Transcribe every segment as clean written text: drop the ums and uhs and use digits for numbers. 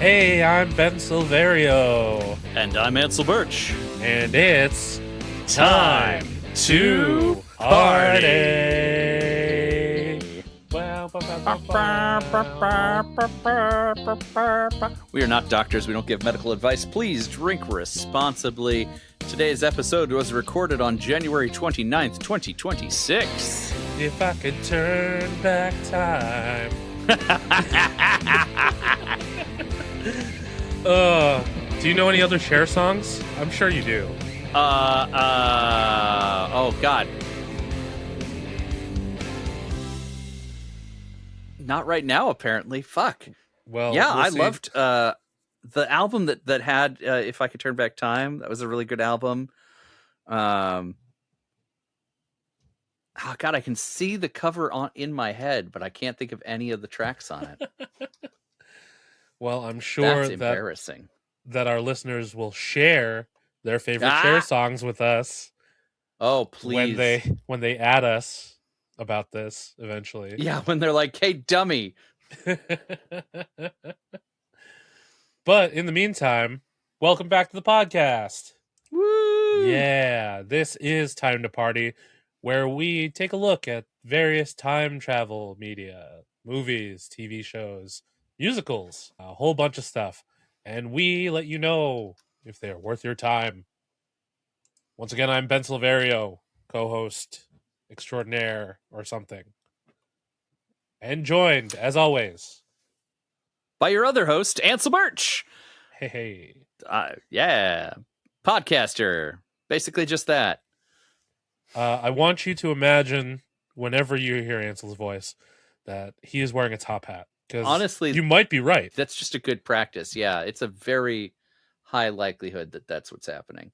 Hey, I'm Ben Silverio, And I'm Ansel Birch. and it's Time to party. We are not doctors. We don't give medical advice. Please drink responsibly. Today's episode was recorded on January 29th, 2026. If I could turn back time. Do you know any other Cher songs? I'm sure you do. Oh, God. Not right now, apparently. Fuck. Well, Yeah, we'll I see. loved the album that had If I Could Turn Back Time. That was a really good album. Oh, God, I can see the cover in my head, but I can't think of any of the tracks on it. Well, I'm sure That's embarrassing. that our listeners will share their favorite Cher songs with us. Oh, please. When they add us about this eventually. Yeah, when they're like, hey, dummy. But in the meantime, welcome back to the podcast. Woo! Yeah, this is Time to Party, where we take a look at various time travel media, movies, TV shows, musicals, a whole bunch of stuff. And we let you know if they're worth your time. Once again, I'm Ben Silverio, co-host extraordinaire or something. And joined, as always, by your other host, Ansel Birch. Hey. Yeah. Podcaster. Basically just that. I want you to imagine, whenever you hear Ansel's voice, that he is wearing a top hat. Because honestly, you might be right. That's just a good practice. Yeah, it's a very high likelihood that that's what's happening.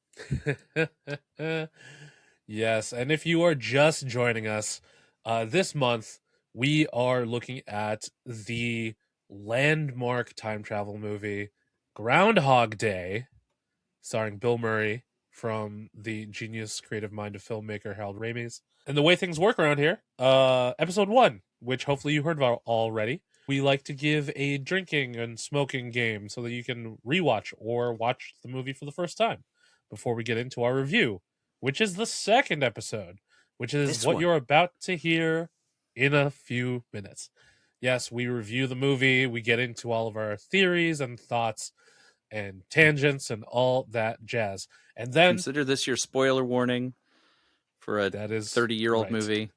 Yes, and if you are just joining us, this month we are looking at the landmark time travel movie Groundhog Day, starring Bill Murray, from the genius creative mind of filmmaker Harold Ramis. And the way things work around here, episode 1, which hopefully you heard about already, we like to give a drinking and smoking game so that you can rewatch or watch the movie for the first time before we get into our review, which is the second episode, which is what you're about to hear in a few minutes. Yes, we review the movie, we get into all of our theories and thoughts and tangents and all that jazz. And then consider this your spoiler warning for a 30-year-old movie.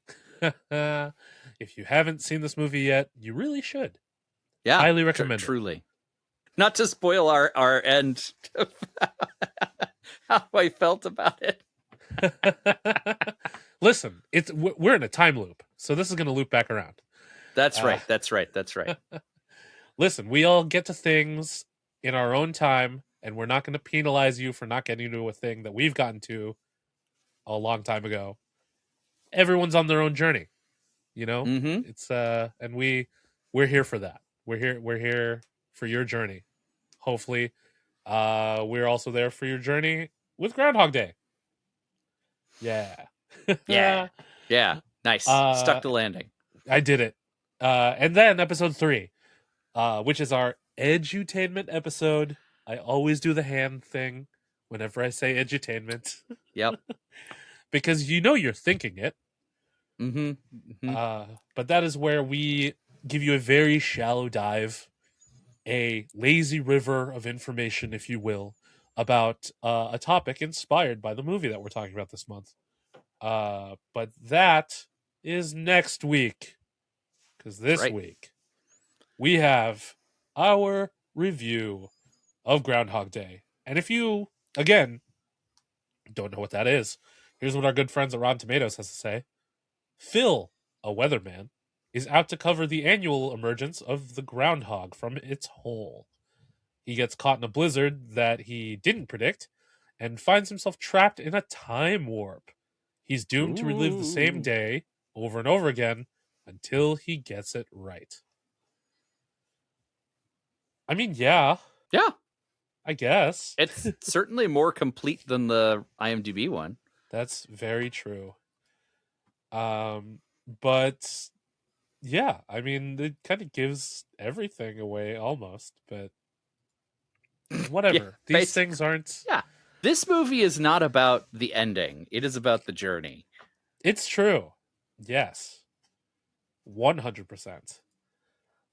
If you haven't seen this movie yet, you really should. Yeah, highly recommend it. Truly. Not to spoil our end of how I felt about it. Listen, we're in a time loop, so this is going to loop back around. That's right. That's right. Listen, we all get to things in our own time, and we're not going to penalize you for not getting to a thing that we've gotten to a long time ago. Everyone's on their own journey, you know. Mm-hmm. It's and we're here for that. We're here for your journey. Hopefully, we're also there for your journey with Groundhog Day. Yeah. Yeah. Nice. Stuck the landing. I did it. And then episode 3, which is our edutainment episode. I always do the hand thing whenever I say edutainment. Yep. Because you know you're thinking it. Mm-hmm. But that is where we give you a very shallow dive, a lazy river of information, if you will, about a topic inspired by the movie that we're talking about this month. But that is next week. Because this week, we have our review of Groundhog Day. And if you, again, don't know what that is, here's what our good friends at Rotten Tomatoes has to say. Phil, a weatherman, is out to cover the annual emergence of the groundhog from its hole. He gets caught in a blizzard that he didn't predict and finds himself trapped in a time warp. He's doomed to relive the same day over and over again until he gets it right. I mean, yeah. Yeah. I guess. It's certainly more complete than the IMDb one. That's very true. But yeah, I mean, it kind of gives everything away almost, but Yeah, whatever. These basically. things aren't. Yeah. This movie is not about the ending. It is about the journey. It's true. Yes, 100%.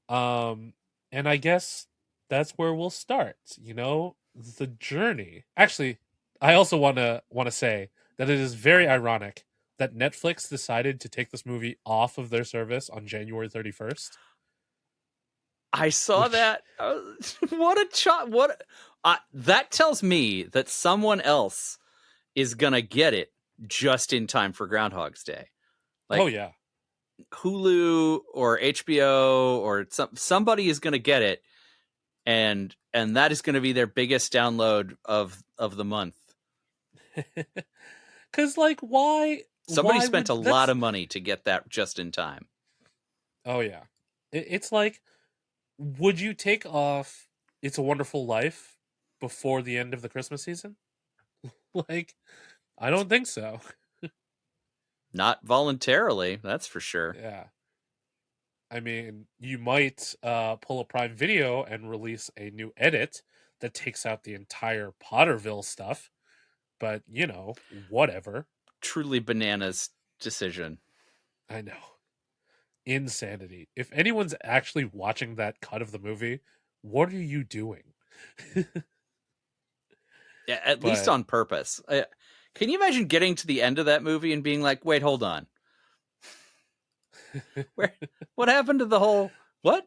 And I guess that's where we'll start. The journey. Actually, I also want to say that it is very ironic that Netflix decided to take this movie off of their service on January 31st. I saw Which, that. What a shot. That tells me that someone else is going to get it just in time for Groundhog's Day. oh Like yeah, Hulu or HBO or somebody is going to get it, and that is going to be their biggest download of the month. because like why? Somebody Why spent would a lot that's? of money to get that just in time. Oh yeah, it's like, would you take off "It's a Wonderful Life" before the end of the Christmas season? Like, I don't think so. Not voluntarily, that's for sure. Yeah. I mean, you might pull a Prime Video and release a new edit that takes out the entire Potterville stuff, but whatever. Truly bananas decision. I know. Insanity. If anyone's actually watching that cut of the movie, what are you doing? Yeah, at least But on purpose. Can you imagine getting to the end of that movie and being like, "Wait, hold on. Where? What happened to the whole what?"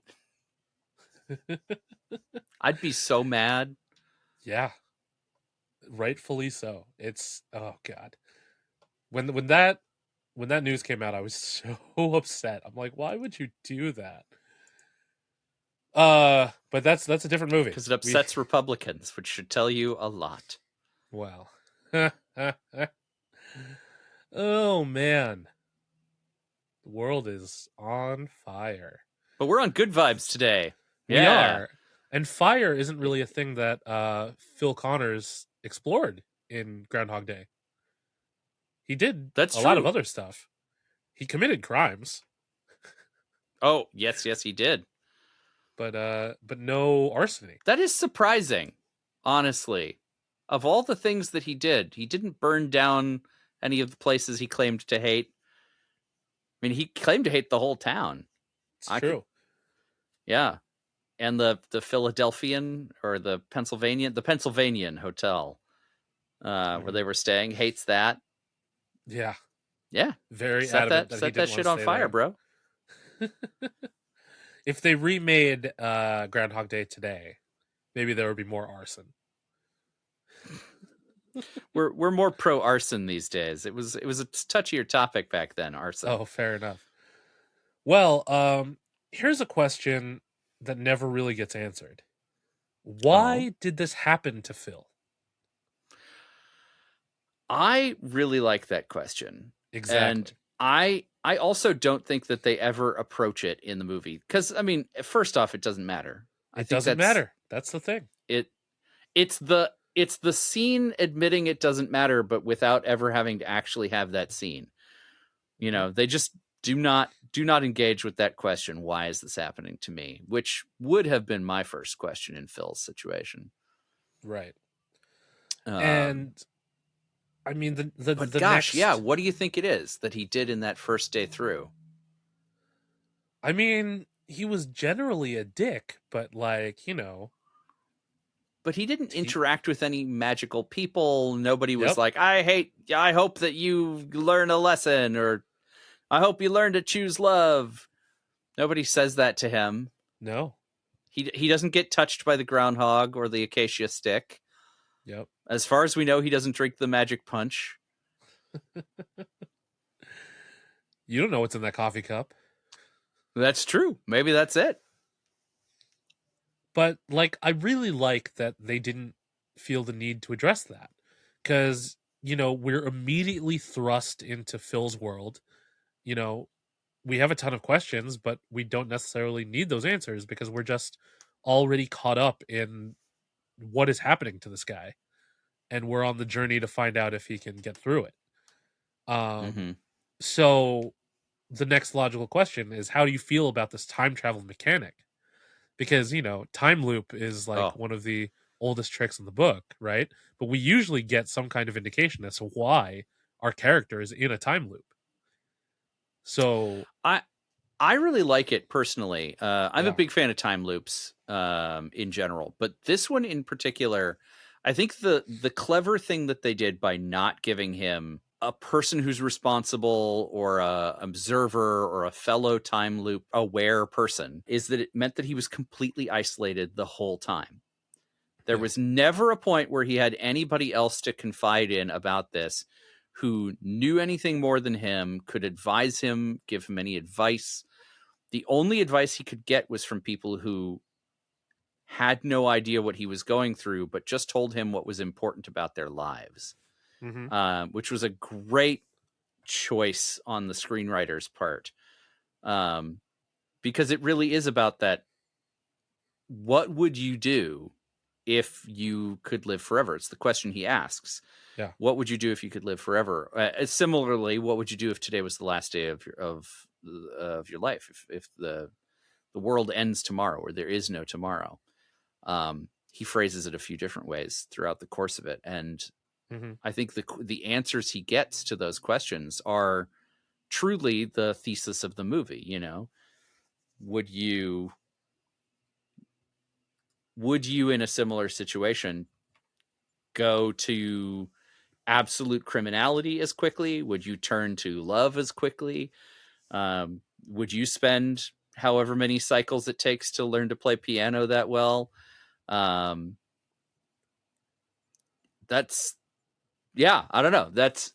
I'd be so mad. yeah, rightfully so. It's, oh god. When that news came out, I was so upset. I'm like, why would you do that? But that's a different movie. Because it upsets Republicans, which should tell you a lot. Well. Oh man. The world is on fire. But we're on good vibes today. We Yeah. are. And fire isn't really a thing that Phil Connors explored in Groundhog Day. He did That's a lot of true. other stuff. He committed crimes, Oh, yes, he did. but no arsony. That is surprising, honestly. Of all the things that he didn't burn down any of the places he claimed to hate. I mean, he claimed to hate the whole town. It's true. Yeah. And the Philadelphian or the Pennsylvanian hotel where they were staying hates that. Yeah. Yeah. Very Set adamant that that he set that didn't shit want on to stay fire, there. bro. If they remade Groundhog Day today, maybe there would be more arson. We're more pro arson these days. It was a touchier topic back then, arson. Oh, fair enough. Well, here's a question that never really gets answered. Why did this happen to Phil? I really like that question. Exactly. And I also don't think that they ever approach it in the movie. Because, I mean, first off, it doesn't matter. It doesn't matter. That's the thing. It's the scene admitting it doesn't matter, but without ever having to actually have that scene. They just do not engage with that question. Why is this happening to me? Which would have been my first question in Phil's situation. Right. And I mean the gosh, next... yeah. What do you think it is that he did in that first day through? I mean, he was generally a dick, but But he didn't interact with any magical people. Nobody was Yep. like, I hope that you learn a lesson, or I hope you learn to choose love. Nobody says that to him. No. He doesn't get touched by the groundhog or the acacia stick. Yep. As far as we know, he doesn't drink the magic punch. You don't know what's in that coffee cup. That's true. Maybe that's it. But I really like that they didn't feel the need to address that, because we're immediately thrust into Phil's world. We have a ton of questions, but we don't necessarily need those answers because we're just already caught up in what is happening to this guy, and we're on the journey to find out if he can get through it. So the next logical question is, how do you feel about this time travel mechanic? Because time loop is one of the oldest tricks in the book, right? But we usually get some kind of indication as to why our character is in a time loop. So I really like it personally. I'm a yeah. big fan of time loops in general, but this one in particular, I think the clever thing that they did by not giving him a person who's responsible or a observer or a fellow time loop aware person is that it meant that he was completely isolated the whole time. There Yeah. was never a point where he had anybody else to confide in about this who knew anything more than him, could advise him, give him any advice. The only advice he could get was from people who had no idea what he was going through, but just told him what was important about their lives, Mm-hmm. which was a great choice on the screenwriter's part, because it really is about that. What would you do if you could live forever? It's the question he asks. Yeah. What would you do if you could live forever? Similarly, what would you do if today was the last day of your life? If the world ends tomorrow or there is no tomorrow? He phrases it a few different ways throughout the course of it, and Mm-hmm. I think the answers he gets to those questions are truly the thesis of the movie. You know, would you in a similar situation go to absolute criminality as quickly? Would you turn to love as quickly? Would you spend however many cycles it takes to learn to play piano that well? That's I don't know. That's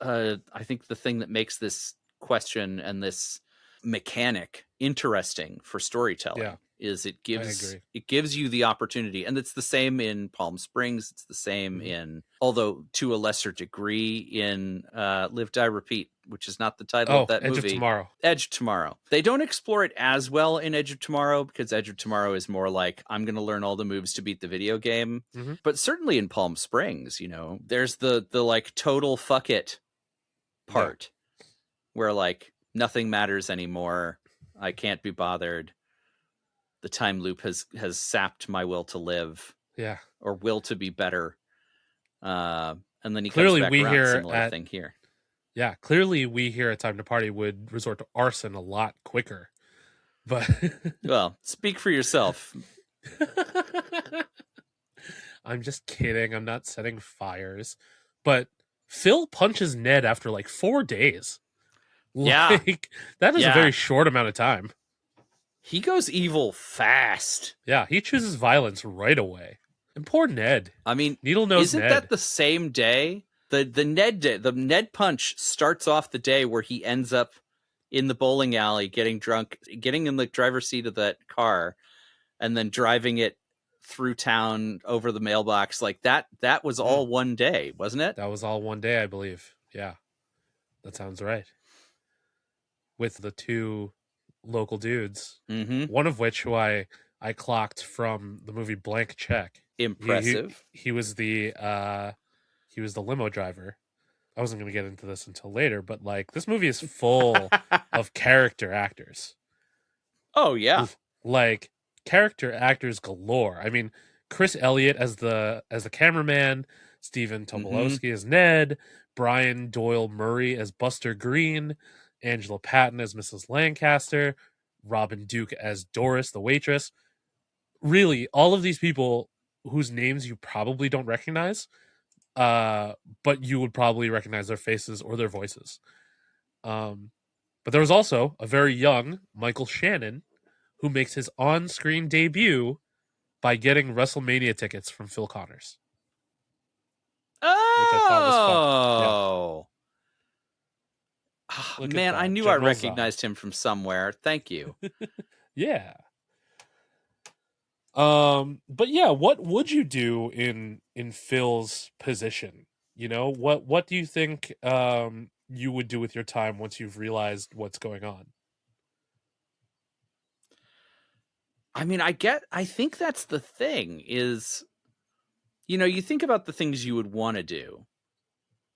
I think the thing that makes this question and this mechanic interesting for storytelling Yeah. is it I agree. gives you the opportunity, and it's the same in Palm Springs, it's the same Mm-hmm. in, although to a lesser degree, in Live Die Repeat, which is not the title of Oh, that Edge of movie. Tomorrow. Edge of Tomorrow. They don't explore it as well in Edge of Tomorrow because Edge of Tomorrow is more like, I'm going to learn all the moves to beat the video game. Mm-hmm. But certainly in Palm Springs, you know, there's the like total fuck it part where like nothing matters anymore. I can't be bothered. The time loop has sapped my will to live. Yeah. Or will to be better. And then he Clearly comes back we around. here Similar at thing here. Yeah, clearly we here at Time to Party would resort to arson a lot quicker. But well, speak for yourself. I'm just kidding. I'm not setting fires. But Phil punches Ned after like 4 days. Yeah. Like, that is a very short amount of time. He goes evil fast. Yeah, he chooses violence right away. And poor Ned. I mean, Needle Nose isn't Ned. that the same day? The Ned punch starts off the day where he ends up in the bowling alley getting drunk, getting in the driver's seat of that car, and then driving it through town over the mailbox. Like that was all one day, wasn't it? That was all one day, I believe. Yeah, that sounds right. With the two local dudes, one of which who I clocked from the movie Blank Check. Impressive. He was the limo driver. I wasn't going to get into this until later, but like this movie is full of character actors. Oh yeah, like character actors galore. I mean, Chris Elliott as the cameraman, Stephen Tobolowsky as Ned, Brian Doyle Murray as Buster Green, Angela Patton as Mrs. Lancaster, Robin Duke as Doris the waitress. Really, all of these people whose names you probably don't recognize, but you would probably recognize their faces or their voices. But there was also a very young Michael Shannon who makes his on-screen debut by getting WrestleMania tickets from Phil Connors. Oh, which I thought was fun. Yeah. Man, I knew I recognized him from somewhere. Thank you. Yeah. But yeah, what would you do in Phil's position? You know, what do you think you would do with your time once you've realized what's going on? I mean, I think that's the thing is, you know, you think about the things you would want to do,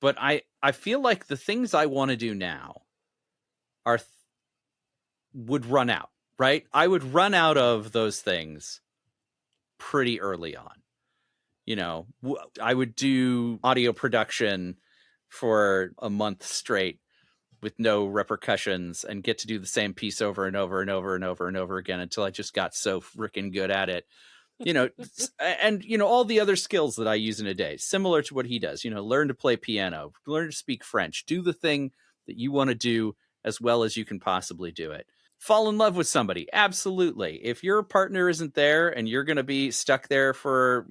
but I feel like the things I want to do now would run out, right? I would run out of those things pretty early on. I would do audio production for a month straight with no repercussions and get to do the same piece over and over and over and over and over again until I just got so freaking good at it. And all the other skills that I use in a day, similar to what he does, learn to play piano, learn to speak French, do the thing that you want to do as well as you can possibly do it. Fall in love with somebody. Absolutely. If your partner isn't there and you're going to be stuck there for,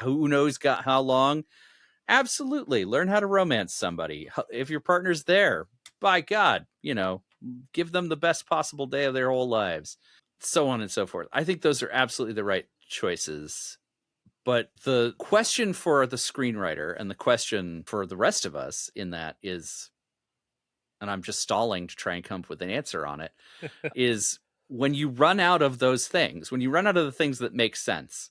who knows how long, absolutely learn how to romance somebody. If your partner's there, by God, give them the best possible day of their whole lives, so on and so forth. I think those are absolutely the right choices. But the question for the screenwriter and the question for the rest of us in that is, and I'm just stalling to try and come up with an answer on it, is when you run out of those things, when you run out of the things that make sense,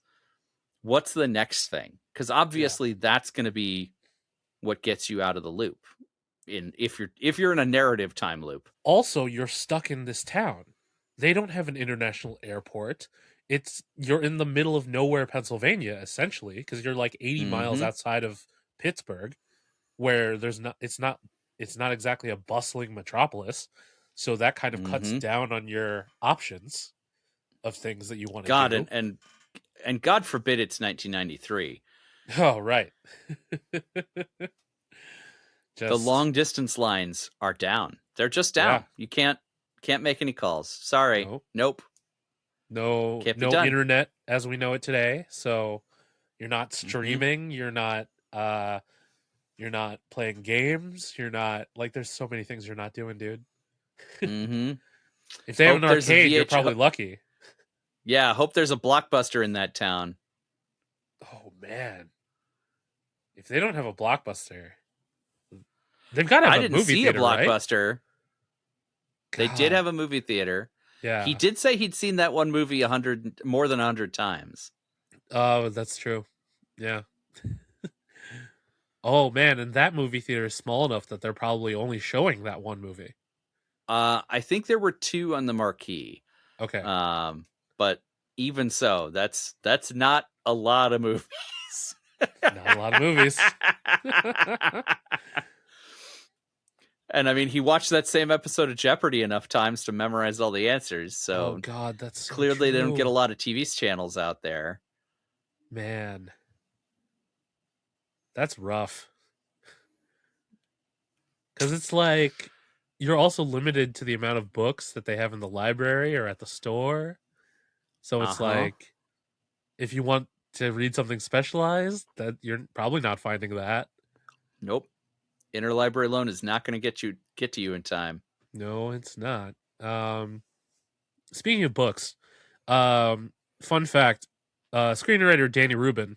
what's the next thing? Because obviously that's going to be what gets you out of the loop. If you're in a narrative time loop. Also, you're stuck in this town. They don't have an international airport. You're in the middle of nowhere, Pennsylvania, essentially, because you're like 80 miles outside of Pittsburgh, where it's not exactly a bustling metropolis. So that kind of cuts down on your options of things that you want to do. And God forbid it's 1993. Oh, right. The long distance lines are down. They're just down. Yeah. You can't make any calls. Sorry. Nope. No internet as we know it today. So you're not streaming. You're not playing games. You're not there's so many things you're not doing, dude. If they have an arcade, you're probably lucky. Yeah, hope there's a Blockbuster in that town. Oh man. If they don't have a Blockbuster, they've got to have a movie theater, I didn't see a Blockbuster. Right? They did have a movie theater. Yeah. He did say he'd seen that one movie more than 100 times. Oh, that's true. Yeah. Oh man, and that movie theater is small enough that they're probably only showing that one movie. I think there were 2 on the marquee. Okay. But even so, that's not a lot of movies. Not a lot of movies. And I mean, he watched that same episode of Jeopardy enough times to memorize all the answers. So, oh God, that's so clearly true. They don't get a lot of TV channels out there. Man, that's rough. Because it's like you're also limited to the amount of books that they have in the library or at the store. So it's like if you want to read something specialized, that you're probably not finding that. Nope. Interlibrary loan is not going to get to you in time. No, it's not. Speaking of books, fun fact, screenwriter Danny Rubin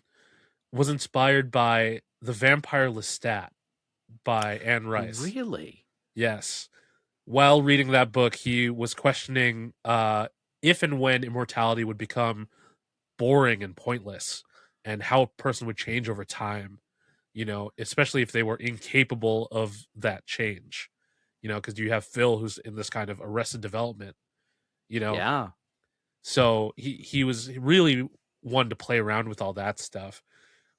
was inspired by The Vampire Lestat by Anne Rice. Really? Yes. While reading that book, he was questioning if and when immortality would become boring and pointless and how a person would change over time, especially if they were incapable of that change, because you have Phil who's in this kind of arrested development, Yeah. So he was really wanted to play around with all that stuff,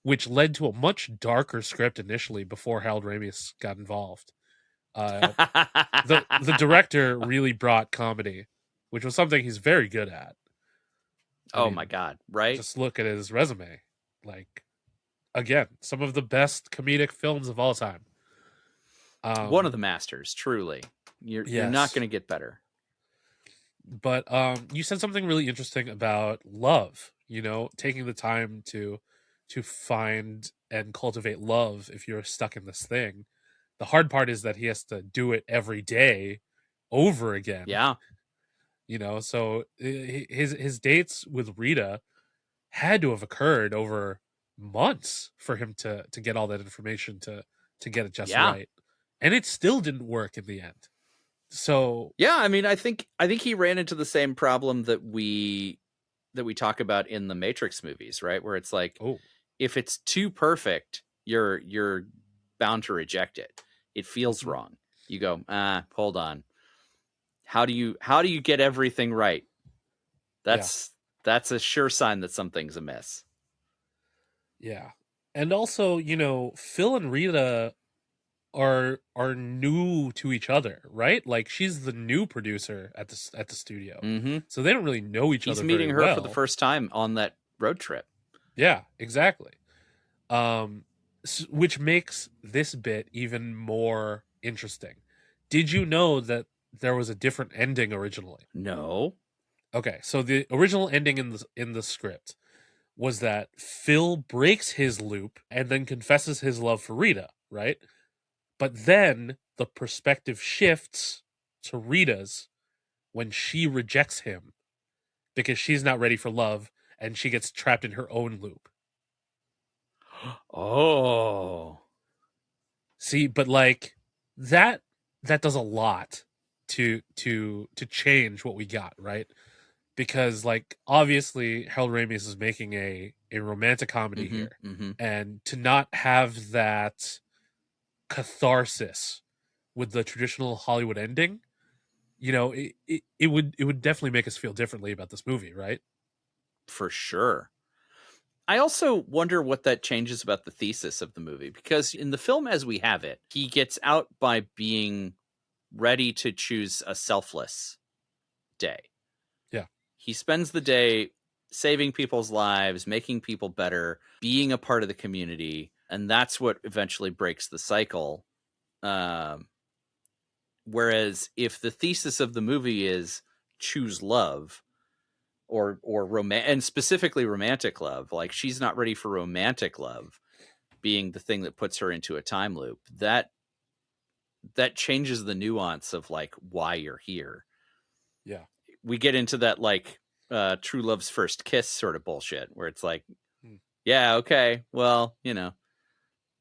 which led to a much darker script initially before Harold Ramis got involved. The director really brought comedy, which was something he's very good at. I mean, my God, right? Just look at his resume. Again, some of the best comedic films of all time. One of the masters, truly. You're not going to get better. But you said something really interesting about love, taking the time to find and cultivate love if you're stuck in this thing. The hard part is that he has to do it every day over again. Yeah. So his dates with Rita had to have occurred over months for him to get all that information to get it just right. And it still didn't work in the end. So yeah, I mean, I think he ran into the same problem that we talk about in the Matrix movies, right? Where it's like, if it's too perfect, you're bound to reject it. It feels wrong. You go, hold on. How do you get everything right? That's a sure sign that something's amiss. Yeah. And also, Phil and Rita are new to each other, right? Like she's the new producer at the studio. Mm-hmm. So they don't really know each He's other very meeting her for the well. first time on that road trip. Yeah, exactly. Um which makes this bit even more interesting. Did you know that there was a different ending originally? No. Okay, so the original ending in the script was that Phil breaks his loop and then confesses his love for Rita, right? But then the perspective shifts to Rita's when she rejects him because she's not ready for love and she gets trapped in her own loop. Oh. See, but like that does a lot to change what we got, right? Because like obviously Harold Ramis is making a romantic comedy Mm-hmm, here. mm-hmm. And to not have that catharsis with the traditional Hollywood ending, it would definitely make us feel differently about this movie, right? For sure. I also wonder what that changes about the thesis of the movie, because in the film as we have it, he gets out by being ready to choose a selfless day. Yeah. He spends the day saving people's lives, making people better, being a part of the community, and that's what eventually breaks the cycle. Um, Whereas if the thesis of the movie is choose love, or and specifically romantic love, like she's not ready for romantic love being the thing that puts her into a time loop, that changes the nuance of like why you're here. Yeah. We get into that like true love's first kiss sort of bullshit where it's like, Mm. yeah, okay, well,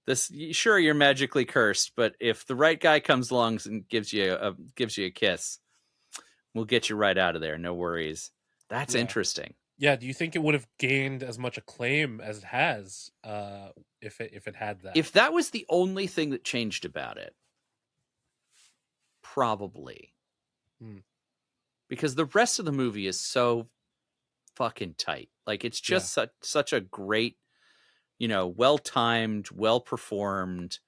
this, sure, you're magically cursed, but if the right guy comes along and gives you a kiss, we'll get you right out of there, no worries. That's Yeah. interesting. Yeah, do you think it would have gained as much acclaim as it has if it had that? If that was the only thing that changed about it, probably, Hmm. because the rest of the movie is so fucking tight. Like it's Yeah. just such a great, well timed, well performed,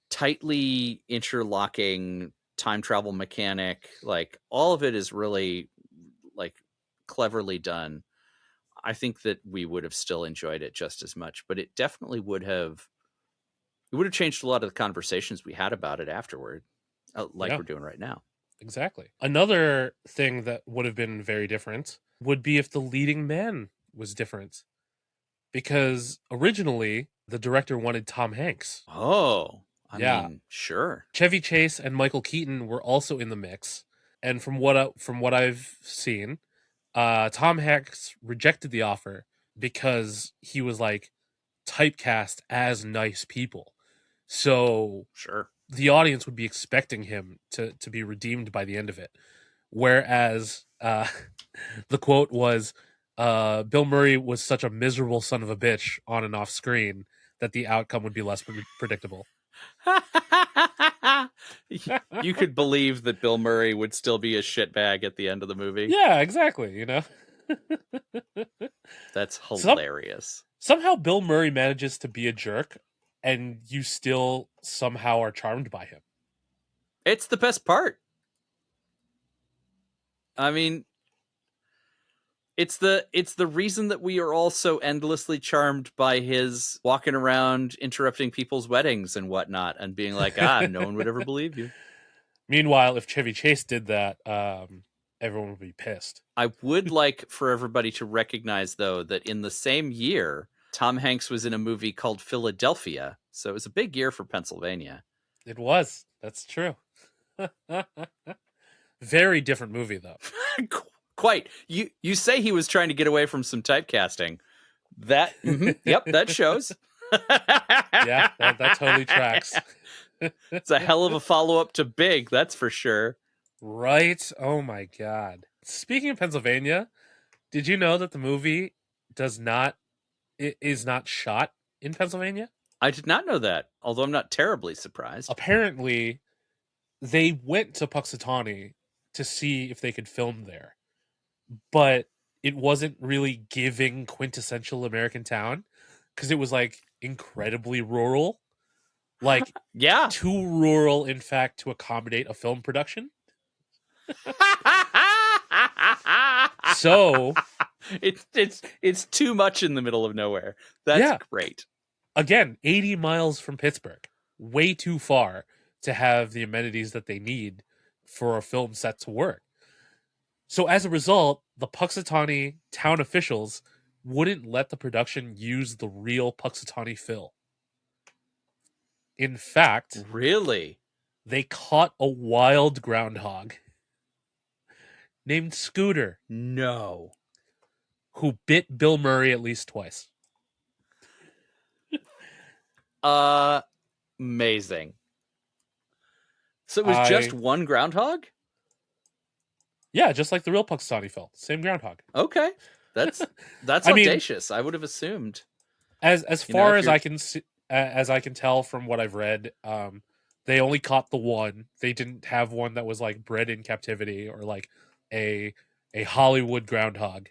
tightly interlocking time travel mechanic. Like all of it is really like cleverly done. I think that we would have still enjoyed it just as much, but it definitely would have changed a lot of the conversations we had about it afterward, like Yeah. we're doing right now. Exactly. Another thing that would have been very different would be if the leading man was different. Because originally the director wanted Tom Hanks. Oh, I Yeah. mean, sure. Chevy Chase and Michael Keaton were also in the mix. And from what I've seen, Tom Hanks rejected the offer because he was like typecast as nice people. So Sure. the audience would be expecting him to be redeemed by the end of it. Whereas the quote was, Bill Murray was such a miserable son of a bitch on and off screen that the outcome would be less predictable. You could believe that Bill Murray would still be a shitbag at the end of the movie. Yeah, exactly. That's Some, hilarious. somehow Bill Murray manages to be a jerk, and you still somehow are charmed by him. It's the best part. I mean, it's the reason that we are all so endlessly charmed by his walking around interrupting people's weddings and whatnot and being like, no one would ever believe you. Meanwhile, if Chevy Chase did that, everyone would be pissed. I would like for everybody to recognize, though, that in the same year, Tom Hanks was in a movie called Philadelphia. So it was a big year for Pennsylvania. It was. That's true. Very different movie, though. Quite. You say he was trying to get away from some typecasting. That, yep, that shows. Yeah, that totally tracks. It's a hell of a follow-up to Big, that's for sure. Right? Oh my god. Speaking of Pennsylvania, did you know that the movie is not shot in Pennsylvania? I did not know that, although I'm not terribly surprised. Apparently, they went to Puxatawny to see if they could film there, but it wasn't really giving quintessential American town. because it was like incredibly rural, like Yeah. too rural, in fact, to accommodate a film production. So it's too much in the middle of nowhere. That's yeah, great. again, 80 miles from Pittsburgh, way too far to have the amenities that they need for a film set to work. So as a result, the Puxatawny town officials wouldn't let the production use the real Puxatawny Phil. In fact, Really? they caught a wild groundhog named Scooter No. who bit Bill Murray at least twice. Amazing. So it was just one groundhog? Yeah, just like the real Puxatawny Phil, same groundhog. Okay. That's I mean, audacious. I would have assumed. as far as I can see, as I can tell from what I've read, they only caught the one. They didn't have one that was like bred in captivity or like a Hollywood groundhog.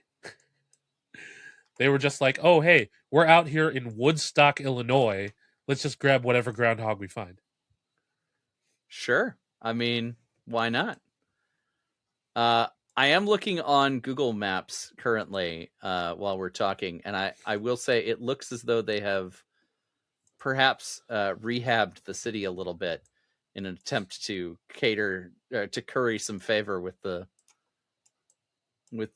They were just like, "Oh, hey, we're out here in Woodstock, Illinois. Let's just grab whatever groundhog we find." Sure. I mean, why not? I am looking on Google Maps currently while we're talking, and I will say it looks as though they have perhaps rehabbed the city a little bit in an attempt to cater to curry some favor with the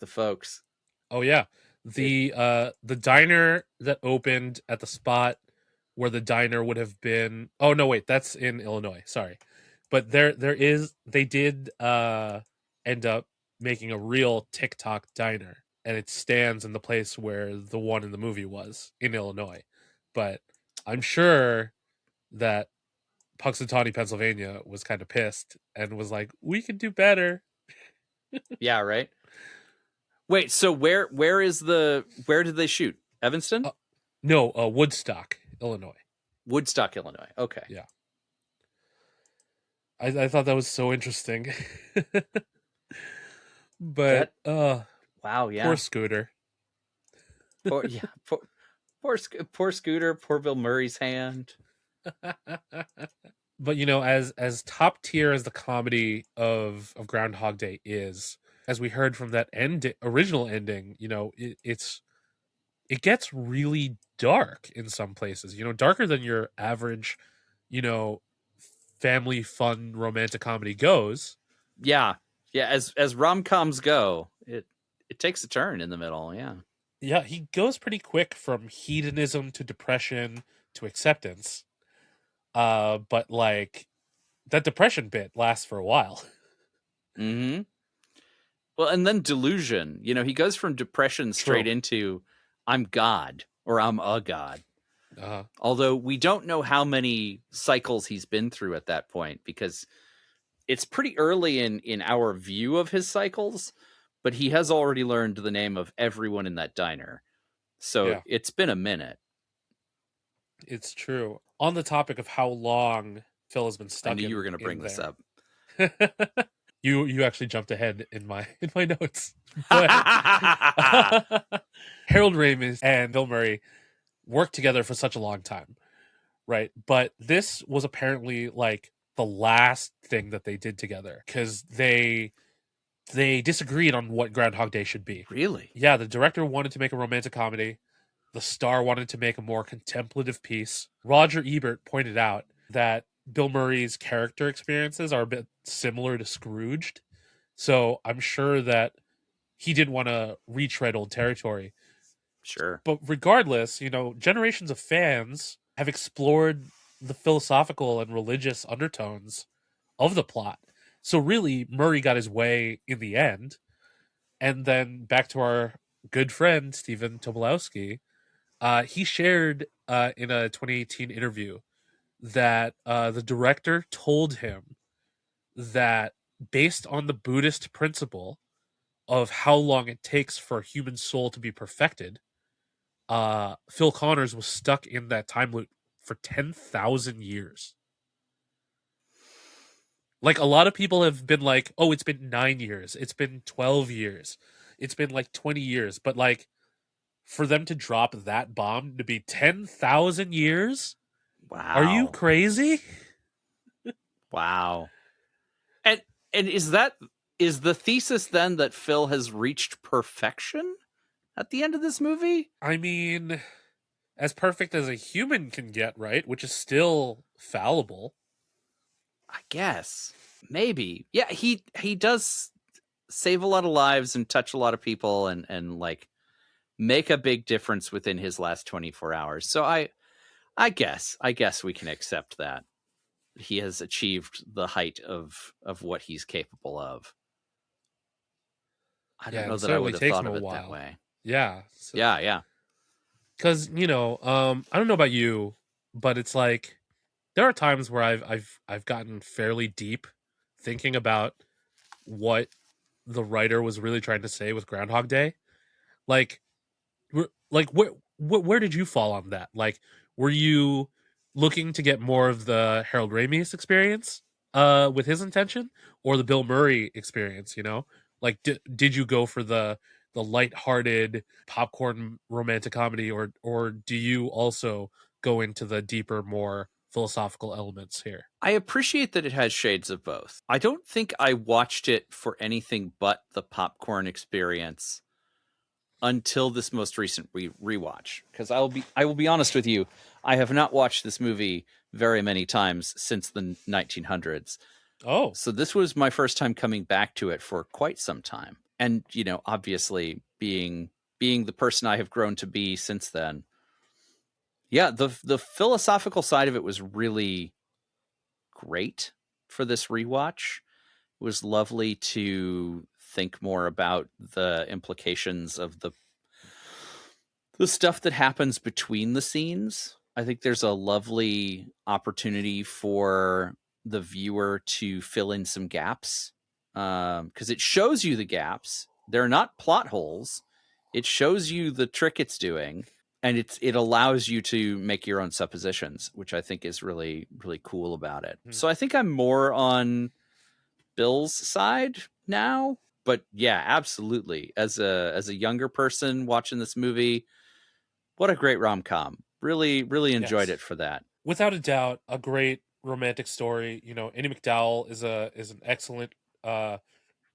folks. Oh yeah, the diner that opened at the spot where the diner would have been. Oh no, wait, that's in Illinois. Sorry, but they did end up making a real TikTok diner, and it stands in the place where the one in the movie was in Illinois. But I'm sure that Puxatawny, Pennsylvania was kind of pissed and was like, "We could do better." Yeah, right. Wait, so where did they shoot? Evanston? No, Woodstock, Illinois. Woodstock, Illinois. Okay. Yeah. I thought that was so interesting. But wow, yeah. poor Scooter. Poor, yeah, poor Scooter, poor Bill Murray's hand. But you know, as top tier as the comedy of Groundhog Day is, as we heard from that original ending, you know, it gets really dark in some places. You know, darker than your average, you know, family fun romantic comedy goes. Yeah. Yeah, as rom-coms go, it takes a turn in the middle, yeah. Yeah, he goes pretty quick from hedonism to depression to acceptance. But like that depression bit lasts for a while. Mm-hmm. Well, and then delusion. You know, he goes from depression straight True. into I'm God or I'm a god. Uh-huh. Although we don't know how many cycles he's been through at that point because it's pretty early in our view of his cycles, but he has already learned the name of everyone in that diner. So Yeah. it's been a minute. It's true. On the topic of how long Phil has been stuck, I knew you were going to bring this up. You actually jumped ahead in my notes. But Harold Ramis and Bill Murray worked together for such a long time, right? But this was apparently like the last thing that they did together because they disagreed on what Groundhog Day should be. Really? Yeah, the director wanted to make a romantic comedy. The star wanted to make a more contemplative piece. Roger Ebert pointed out that Bill Murray's character experiences are a bit similar to Scrooged. So I'm sure that he didn't want to retread old territory. Sure. But regardless, you know, generations of fans have explored the philosophical and religious undertones of the plot. So really, Murray got his way in the end. And then back to our good friend, Stephen Tobolowsky, he shared in a 2018 interview that the director told him that based on the Buddhist principle of how long it takes for a human soul to be perfected, Phil Connors was stuck in that time loop for 10,000 years. Like a lot of people have been like, oh, it's been 9 years. It's been 12 years. It's been like 20 years. But like for them to drop that bomb to be 10,000 years? Are you Wow. crazy? Wow. And is the thesis then that Phil has reached perfection at the end of this movie? I mean, as perfect as a human can get, right? Which is still fallible. I guess. Maybe. Yeah, he does save a lot of lives and touch a lot of people and like make a big difference within his last 24 hours. So I guess we can accept that he has achieved the height of what he's capable of. I don't Yeah, know it that I certainly would have takes thought him a of it that while. way. Yeah. So, Yeah. because I don't know about you, but it's like there are times where I've gotten fairly deep thinking about what the writer was really trying to say with Groundhog Day. Like, where did you fall on that? Like, were you looking to get more of the Harold Ramis experience, with his intention, or the Bill Murray experience? Like, did you go for the lighthearted popcorn romantic comedy, or do you also go into the deeper, more philosophical elements here? I appreciate that it has shades of both. I don't think I watched it for anything but the popcorn experience until this most recent rewatch, because I will be honest with you, I have not watched this movie very many times since the 1900s. Oh, So this was my first time coming back to it for quite some time. And obviously being the person I have grown to be since then. Yeah, the philosophical side of it was really great for this rewatch. It was lovely to think more about the implications of the stuff that happens between the scenes. I think there's a lovely opportunity for the viewer to fill in some gaps, because it shows you the gaps. They're not plot holes. It shows you the trick it's doing, and it allows you to make your own suppositions, which I think is really, really cool about it. hmm. So I think I'm more on Bill's side now. But yeah, absolutely. As a younger person watching this movie, what a great rom-com. Really, really enjoyed Yes, it for that. without a doubt, a great romantic story. Andy McDowell is an excellent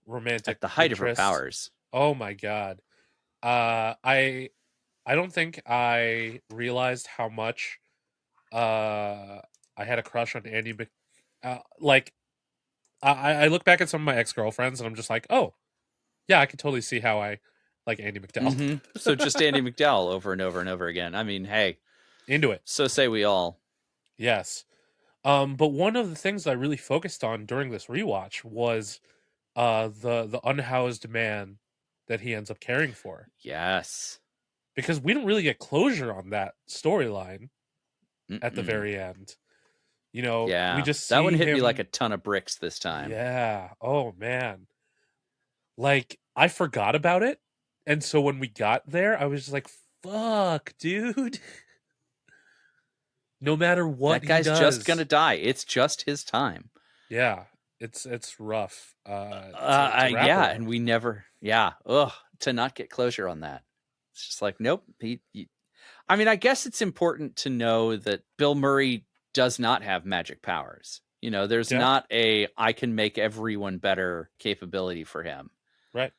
romantic At the height of her interest. powers. Oh my god. I don't think I realized how much I had a crush on Andy Mc like I look back at some of my ex-girlfriends and I'm just like, "Oh, yeah, I could totally see how I like Andy McDowell." Mm-hmm. So just Andy McDowell over and over and over again. I mean, hey, Into it. so say we all. Yes. But one of the things I really focused on during this rewatch was the unhoused man that he ends up caring for, Yes. because we don't really get closure on that storyline at the Mm-mm. very end. We Yeah. just That one see hit me like him. a ton of bricks this time. Yeah. Oh man. Like, I forgot about it, and so when we got there, I was just like, "Fuck, dude." No matter what That he guy's just does. gonna die. It's just his time. Yeah. It's rough to wrap Yeah, and around. we never. Yeah, ugh, to not get closure on that. It's just like, nope. I mean, I guess it's important to know that Bill Murray does not have magic powers. There's Yeah. not a I can make everyone better capability for him. Right.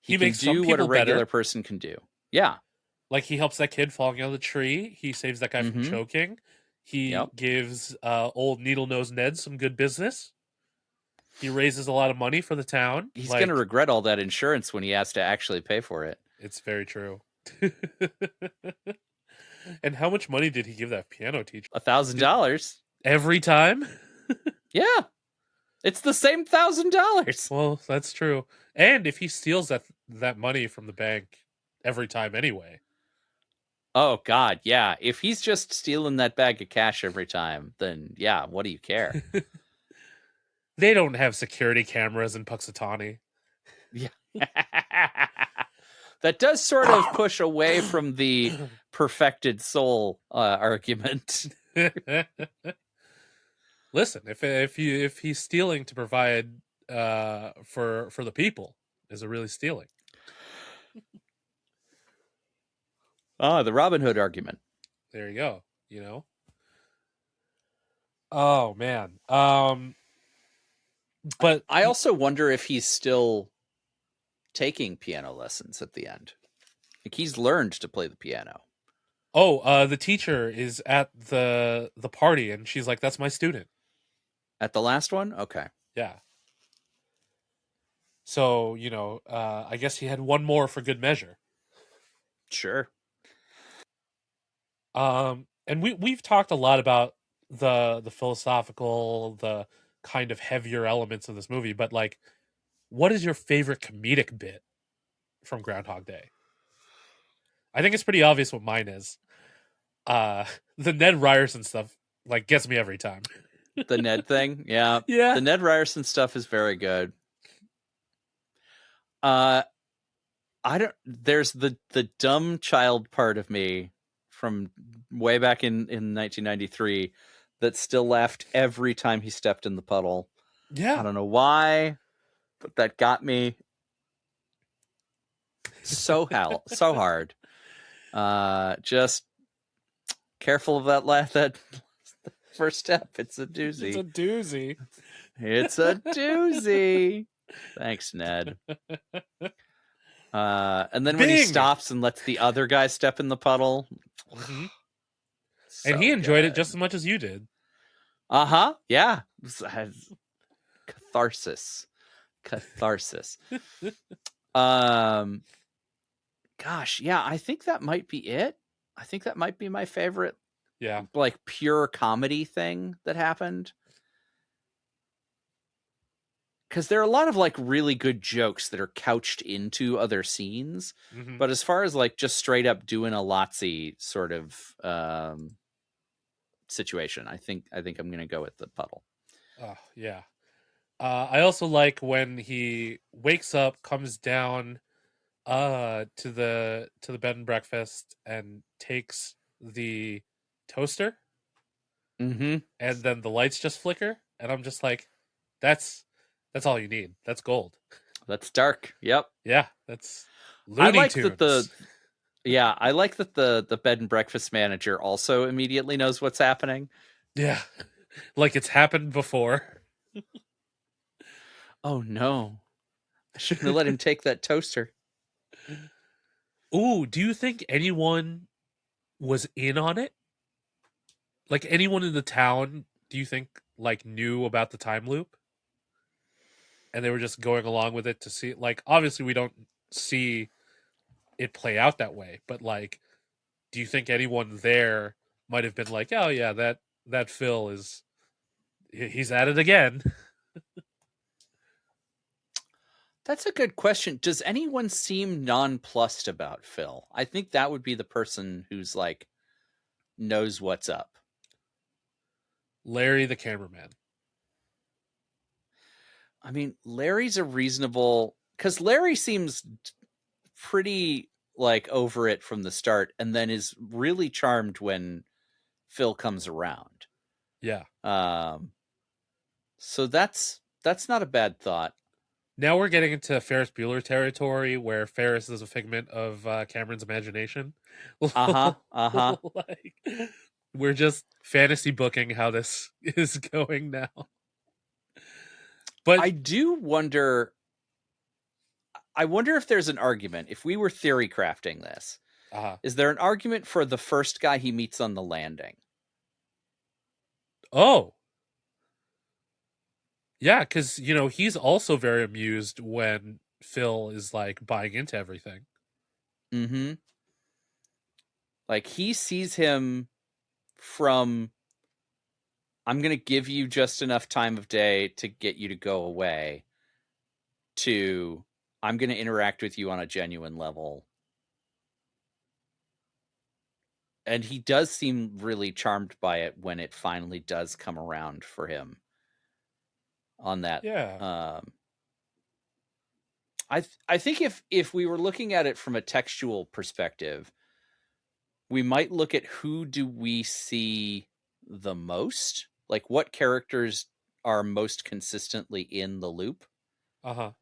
He He can makes some do what a people regular better. person can do. Yeah. Like, he helps that kid falling out of the tree. He saves that guy from Mm-hmm. choking. He Yep. gives old Needle Nose Ned some good business. He raises a lot of money for the town. He's gonna Like, regret all that insurance when he has to actually pay for it. it's very true. And how much money did he give that piano teacher? $1,000. Every time? Yeah. It's the same $1,000. Well, that's true. And if he steals that money from the bank every time anyway. Oh God, yeah. If he's just stealing that bag of cash every time, then yeah, what do you care? They don't have security cameras in Puxatawny. Yeah. That does sort of push away from the perfected soul argument. Listen, if he's stealing to provide for the people, is it really stealing? Ah, the Robin Hood argument. There you go. You know. Oh man. But I also wonder if he's still taking piano lessons at the end. Like he's learned to play the piano. the teacher is at the party, and she's like, "That's my student." At the last one? Okay. Yeah. So I guess he had one more for good measure. Sure. And we've talked a lot about the philosophical, the kind of heavier elements of this movie, but like, what is your favorite comedic bit from Groundhog Day? I think it's pretty obvious what mine is. The Ned Ryerson stuff like gets me every time. The Ned thing? Yeah. Yeah. The Ned Ryerson stuff is very good. I don't there's the dumb child part of me from way back in 1993 that still laughed every time he stepped in the puddle. Yeah. I don't know why, but that got me so hard. Just careful of that first step. It's a doozy. It's a doozy. It's a doozy. Thanks, Ned. And then when he Bing! stops and lets the other guy step in the puddle, Mhm. so And he enjoyed it good. just as much as you did. Yeah. Catharsis. Gosh, yeah, I think that might be it. I think that might be my favorite, Yeah. like pure comedy thing that happened. Because there are a lot of like really good jokes that are couched into other scenes, Mhm. but as far as like just straight up doing a Lotzie sort of situation, I think I'm gonna go with the puddle. Yeah. I also like when he wakes up, comes down to the bed and breakfast and takes the toaster, Mm-hmm. and then the lights just flicker, and I'm just like, that's all you need. That's gold. That's dark. Yep. Yeah, that's I Looney like that Tunes. the bed and breakfast manager also immediately knows what's happening. Yeah, like it's happened before. Oh no. I shouldn't have let him take that toaster. Ooh, do you think anyone was in on it? Like anyone in the town, do you think like knew about the time loop? And they were just going along with it to see, like, obviously we don't see it play out that way, but like, do you think anyone there might have been like, oh yeah, that Phil is, he's at it again? That's a good question. Does anyone seem nonplussed about Phil? I think that would be the person who's like knows what's up. Larry the cameraman. I mean, Larry's a reasonable, because Larry seems pretty like over it from the start, and then is really charmed when Phil comes around. Yeah. So that's not a bad thought. Now we're getting into Ferris Bueller territory, where Ferris is a figment of Cameron's imagination. Like, we're just fantasy booking how this is going now. But I do wonder. I wonder if there's an argument. If we were theory crafting this, is there an argument for the first guy he meets on the landing? Oh, yeah, because he's also very amused when Phil is like buying into everything. Mm-hmm. Like he sees him from, I'm going to give you just enough time of day to get you to go away, to I'm going to interact with you on a genuine level. And he does seem really charmed by it when it finally does come around for him on that. Yeah. I think if we were looking at it from a textual perspective, we might look at who do we see the most? Like what characters are most consistently in the loop? Uh-huh.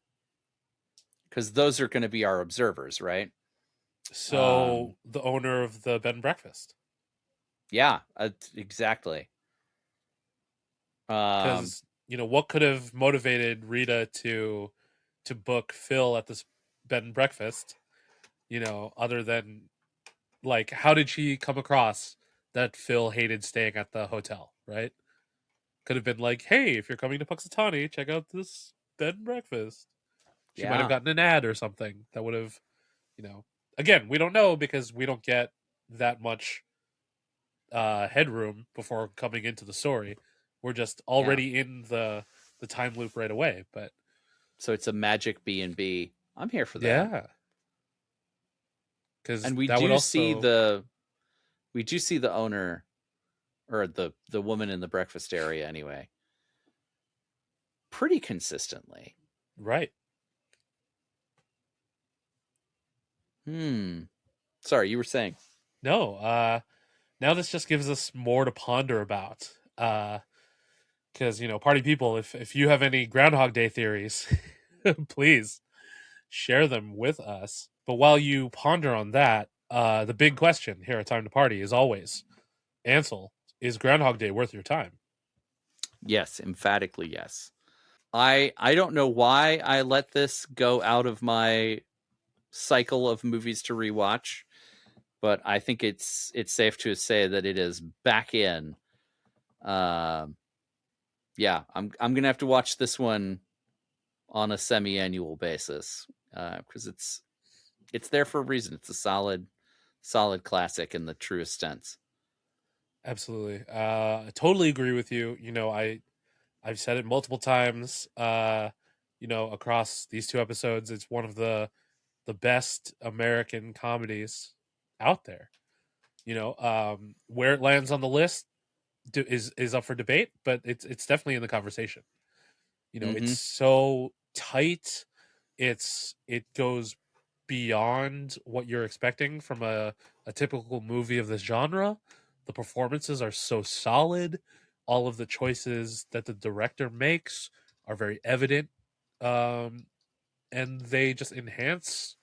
Because those are going to be our observers, right? So the owner of the bed and breakfast. Yeah, exactly. Because what could have motivated Rita to book Phil at this bed and breakfast? Other than like, how did she come across that Phil hated staying at the hotel? Right? Could have been like, hey, if you're coming to Puxatawny, check out this bed and breakfast. She might have Yeah, gotten an ad or something that would have, you know. Again, we don't know because we don't get that much headroom before coming into the story. We're just yeah. already in the time loop right away. But So it's a magic B&B. I'm here for that. yeah, because And we that would do see also the owner, or the woman in the breakfast area anyway, pretty consistently. right. Sorry, you were saying. No, now this just gives us more to ponder about. Because party people, if you have any Groundhog Day theories, please share them with us. But while you ponder on that, the big question here at Time to Party is always, Ansel, is Groundhog Day worth your time? Yes, emphatically yes. I don't know why I let this go out of my cycle of movies to rewatch, but I think it's safe to say that it is back in. Yeah, I'm gonna have to watch this one on a semi-annual basis, because it's there for a reason. It's a solid classic in the truest sense. Absolutely. I totally agree with you. I've said it multiple times. Across these two episodes, it's one of the best American comedies out there. Where it lands on the list is up for debate, but it's definitely in the conversation. It's Mm-hmm. so tight. It goes beyond what you're expecting from a typical movie of this genre. The performances are so solid. All of the choices that the director makes are very evident, um, and they just enhance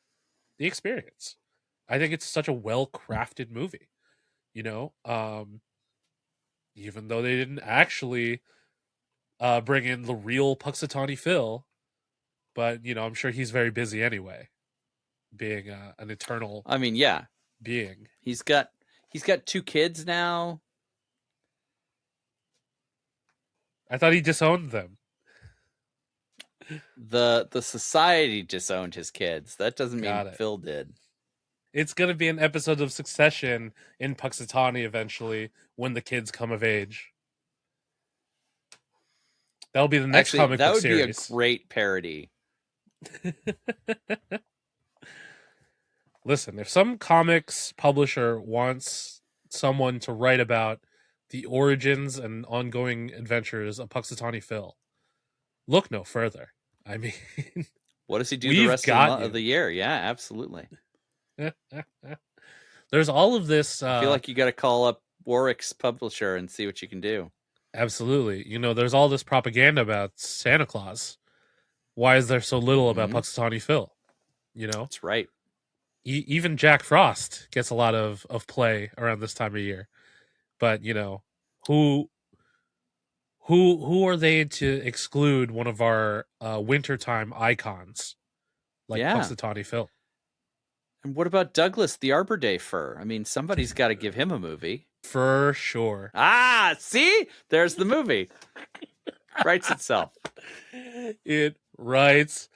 the experience. I think it's such a well crafted movie. You know, um, Even though they didn't actually bring in the real Puxatawny Phil, but I'm sure he's very busy anyway, being an eternal I mean, yeah, being. he's got he's got two kids now. I thought he disowned them. The society disowned his kids. That doesn't mean Got it. Phil did. It's gonna be an episode of Succession in Puxatawny eventually when the kids come of age. That'll be the next Actually, comic that book would be a series. great parody. Listen, if some comics publisher wants someone to write about the origins and ongoing adventures of Puxatawny Phil, look no further. I mean, What does he do the we've rest of got of you. the year? Yeah, absolutely. There's all of this. I feel like you got to call up Warwick's publisher and see what you can do. Absolutely. There's all this propaganda about Santa Claus. Why is there so little about Mm-hmm. Puxatawny Phil? You know, That's right. Even Jack Frost gets a lot of play around this time of year. But who who are they to exclude one of our wintertime icons like Yeah. Puxatawny Phil? And what about Douglas the Arbor Day fir? I mean, somebody's got to give him a movie. For sure. Ah, see? There's the movie. Writes itself. It writes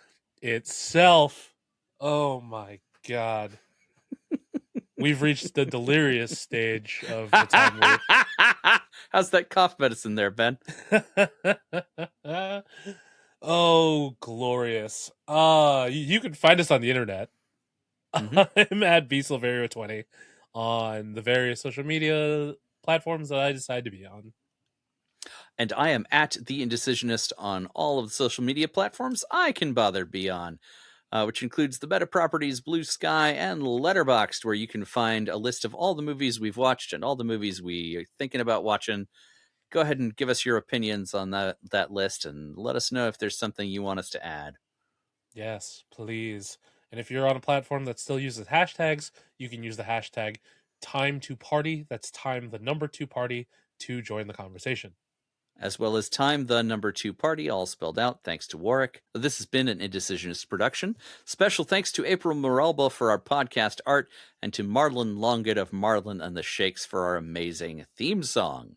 itself. Oh my god. We've reached the delirious stage of the time loop. How's that cough medicine there, Ben? Oh, glorious. You can find us on the internet. Mm-hmm. I'm at bsilverio20 on the various social media platforms that I decide to be on. And I am at The Indecisionist on all of the social media platforms I can bother be on, which includes the Meta Properties, Blue Sky, and Letterboxd, where you can find a list of all the movies we've watched and all the movies we are thinking about watching. Go ahead and give us your opinions on that list and let us know if there's something you want us to add. Yes, please. And if you're on a platform that still uses hashtags, you can use the hashtag time2party. That's time the number 2 party to join the conversation. As well as time the number 2 party, all spelled out, thanks to Warwick. This has been an Indecisionist production. Special thanks to April Moralba for our podcast art, and to Marlon Longett of Marlon and the Shakes for our amazing theme song.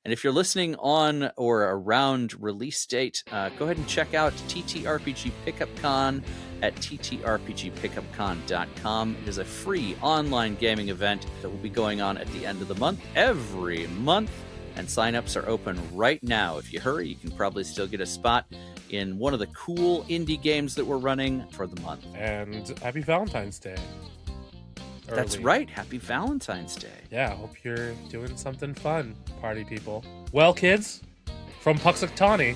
And if you're listening on or around release date, go ahead and check out TTRPG Pickup Con at ttrpgpickupcon.com. It is a free online gaming event that will be going on at the end of the month, every month. And signups are open right now. If you hurry, you can probably still get a spot in one of the cool indie games that we're running for the month. And happy Valentine's Day. That's right. Happy Valentine's Day. Yeah, hope you're doing something fun, party people. Well, kids, from Puxaktani,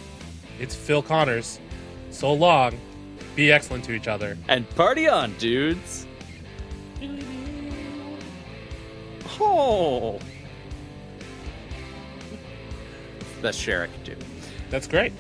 it's Phil Connors. So long. Be excellent to each other. And party on, dudes. Oh. Best share I could do. That's great.